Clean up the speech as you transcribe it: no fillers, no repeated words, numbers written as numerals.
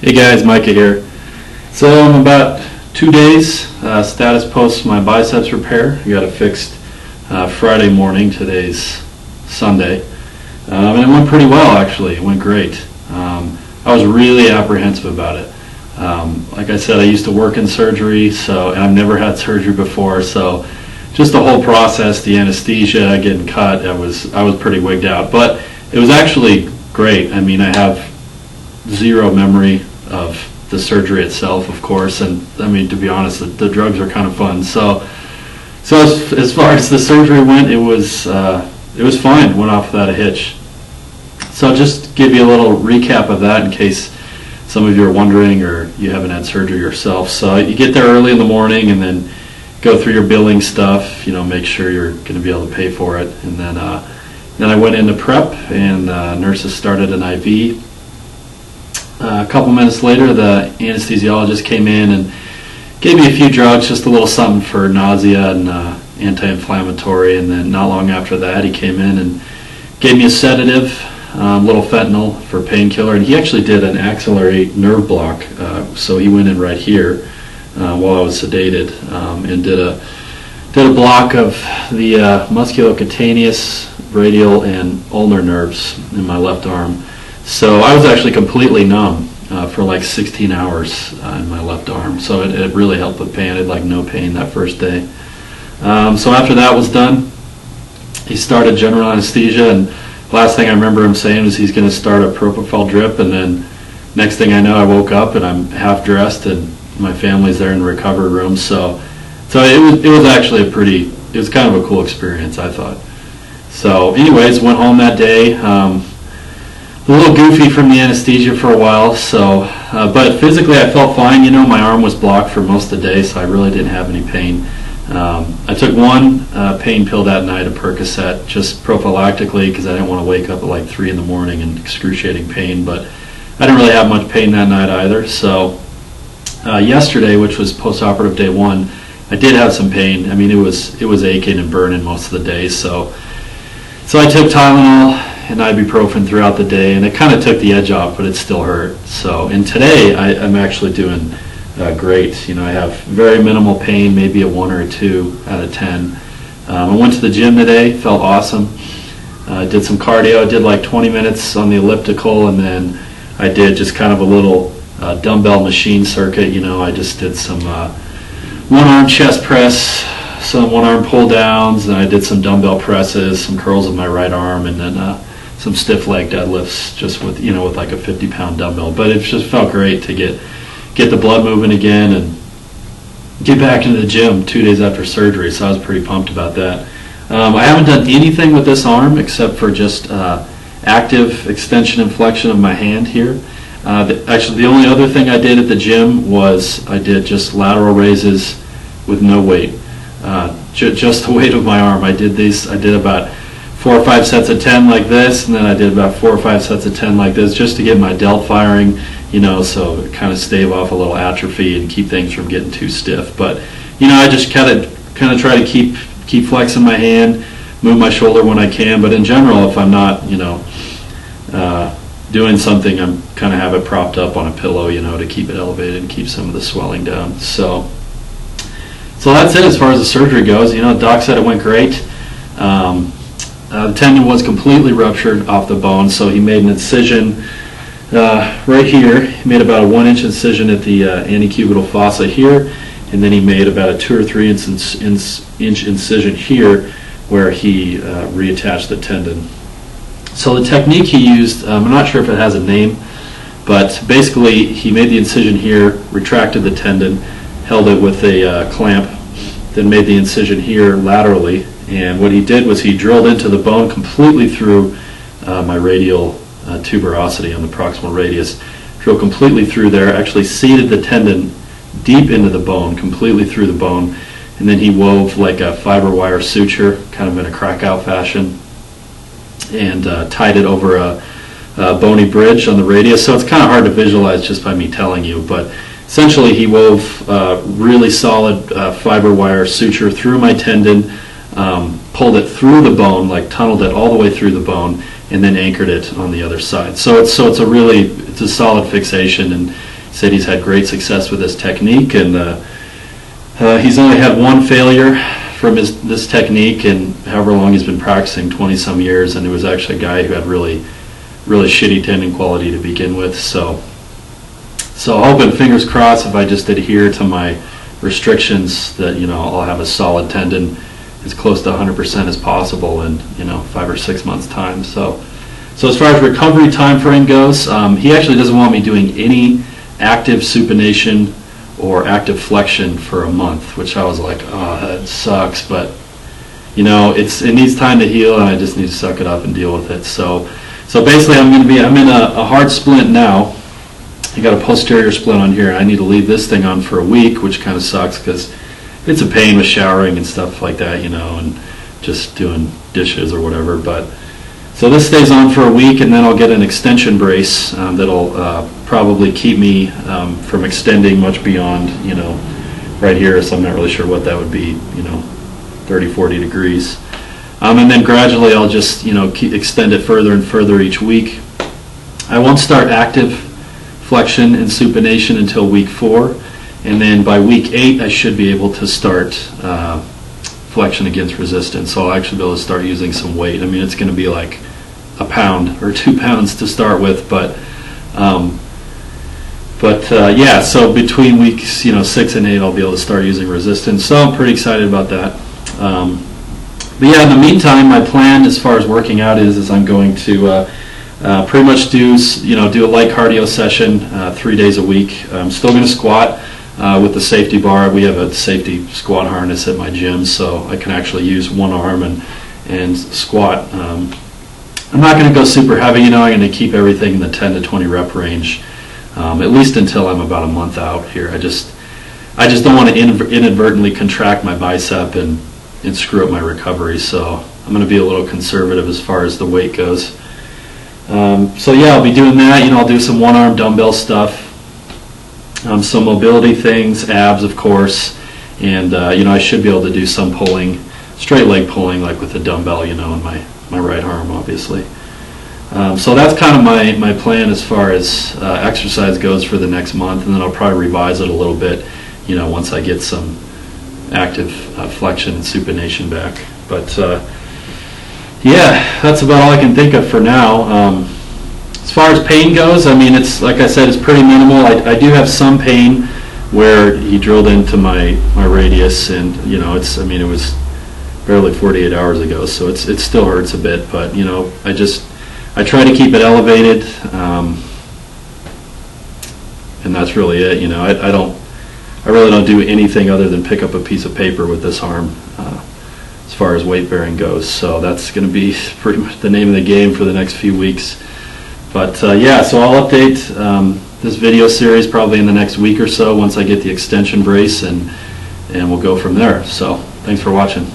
Hey guys, Micah here. So I'm about 2 days status post my biceps repair. I got it fixed Friday morning. Today's Sunday. And it went pretty well actually. It went great. I was really apprehensive about it. Like I said, I used to work in surgery, and I've never had surgery before, so just the whole process, the anesthesia, getting cut, I was pretty wigged out. But it was actually great. I mean, I have zero memory of the surgery itself, of course, and I mean, to be honest, the drugs are kind of fun. So as far as the surgery went, it was fine. Went off without a hitch. So just give you a little recap of that in case some of you are wondering or you haven't had surgery yourself. So you get there early in the morning and then go through your billing stuff, make sure you're going to be able to pay for it. And then I went into prep and nurses started an IV. A couple minutes later, the anesthesiologist came in and gave me a few drugs, just a little something for nausea and anti-inflammatory. And then not long after that, he came in and gave me a sedative, little fentanyl for painkiller. And he actually did an axillary nerve block, so he went in right here while I was sedated and did a block of the musculocutaneous, radial, and ulnar nerves in my left arm. So I was actually completely numb for like 16 hours in my left arm. So it really helped with pain. I had like no pain that first day. So after that was done, he started general anesthesia, and last thing I remember him saying was he's going to start a propofol drip, and then next thing I know, I woke up and I'm half dressed and my family's there in the recovery room. So it was actually it was kind of a cool experience, I thought. So anyways, went home that day. A little goofy from the anesthesia for a while, but physically I felt fine. My arm was blocked for most of the day, so I really didn't have any pain. I took one pain pill that night, a Percocet, just prophylactically because I didn't want to wake up at like 3 in the morning in excruciating pain, but I didn't really have much pain that night either. So yesterday, which was post-operative day 1, I did have some pain. I mean, it was aching and burning most of the day, so I took Tylenol and ibuprofen throughout the day, and it kind of took the edge off, but it still hurt. And today I'm actually doing great. I have very minimal pain, maybe a 1 or a 2 out of 10. I went to the gym today, felt awesome. Did some cardio. I did like 20 minutes on the elliptical, and then I did just kind of a little dumbbell machine circuit. I just did some one-arm chest press, some one-arm pull-downs, and I did some dumbbell presses, some curls with my right arm, and then some stiff leg deadlifts just with like a 50-pound dumbbell. But it just felt great to get the blood moving again and get back into the gym 2 days after surgery, so I was pretty pumped about that. I haven't done anything with this arm except for just active extension and flexion of my hand here. Actually, the only other thing I did at the gym was I did just lateral raises with no weight, just the weight of my arm. I did about 4 or 5 sets of 10 like this, and then I did about 4 or 5 sets of 10 like this, just to get my delt firing, so kind of stave off a little atrophy and keep things from getting too stiff. But I just kind of try to keep flexing my hand, move my shoulder when I can. But in general, if I'm not doing something, I'm kind of have it propped up on a pillow, to keep it elevated and keep some of the swelling down. So that's it as far as the surgery goes. Doc said it went great. The tendon was completely ruptured off the bone, so he made an incision right here. He made about a 1-inch incision at the antecubital fossa here, and then he made about a 2 or 3 inch incision here where he reattached the tendon. So the technique he used, I'm not sure if it has a name, but basically he made the incision here, retracted the tendon, held it with a clamp, then made the incision here laterally. And what he did was he drilled into the bone completely through my radial tuberosity on the proximal radius, drilled completely through there, actually seated the tendon deep into the bone, completely through the bone, and then he wove like a fiber wire suture, kind of in a crack-out fashion, and tied it over a bony bridge on the radius. So it's kind of hard to visualize just by me telling you, but essentially he wove really solid fiber wire suture through my tendon, pulled it through the bone, like tunneled it all the way through the bone, and then anchored it on the other side. So it's a solid fixation, and said he's had great success with this technique, and he's only had one failure from this technique in however long he's been practicing, 20 some years, and it was actually a guy who had really shitty tendon quality to begin with. So hoping, fingers crossed, if I just adhere to my restrictions, that I'll have a solid tendon as close to 100% as possible in 5 or 6 months time. So as far as recovery time frame goes, he actually doesn't want me doing any active supination or active flexion for a month, which I was like, oh, that sucks, but it needs time to heal, and I just need to suck it up and deal with it. So basically, I'm in a hard splint now. I got a posterior splint on here. I need to leave this thing on for a week, which kind of sucks because it's a pain with showering and stuff like that, and just doing dishes or whatever. But so this stays on for a week, and then I'll get an extension brace that'll probably keep me from extending much beyond, right here. So I'm not really sure what that would be, 30, 40 degrees. And then gradually I'll just, extend it further and further each week. I won't start active flexion and supination until week 4. And then by week 8, I should be able to start flexion against resistance. So I'll actually be able to start using some weight. I mean, it's going to be like a pound or 2 pounds to start with, but yeah. So between weeks 6 and 8, I'll be able to start using resistance. So I'm pretty excited about that. But yeah, in the meantime, my plan as far as working out is I'm going to pretty much do a light cardio session 3 days a week. I'm still going to squat with the safety bar. We have a safety squat harness at my gym, so I can actually use one arm and squat. I'm not going to go super heavy, I'm going to keep everything in the 10 to 20 rep range, at least until I'm about a month out here. I just don't want to inadvertently contract my bicep and screw up my recovery, so I'm going to be a little conservative as far as the weight goes. So yeah, I'll be doing that. I'll do some one-arm dumbbell stuff, some mobility things, abs of course, and I should be able to do some pulling, straight leg pulling, like with a dumbbell, in my right arm, obviously. So that's kind of my plan as far as exercise goes for the next month, and then I'll probably revise it a little bit, once I get some active flexion and supination back. But yeah, that's about all I can think of for now. As far as pain goes, I mean, it's like I said, it's pretty minimal. I do have some pain where he drilled into my radius, and it was barely 48 hours ago, so it still hurts a bit. But I try to keep it elevated, and that's really it. I really don't do anything other than pick up a piece of paper with this arm as far as weight bearing goes. So that's going to be pretty much the name of the game for the next few weeks. But yeah, so I'll update this video series probably in the next week or so once I get the extension brace, and we'll go from there. So thanks for watching.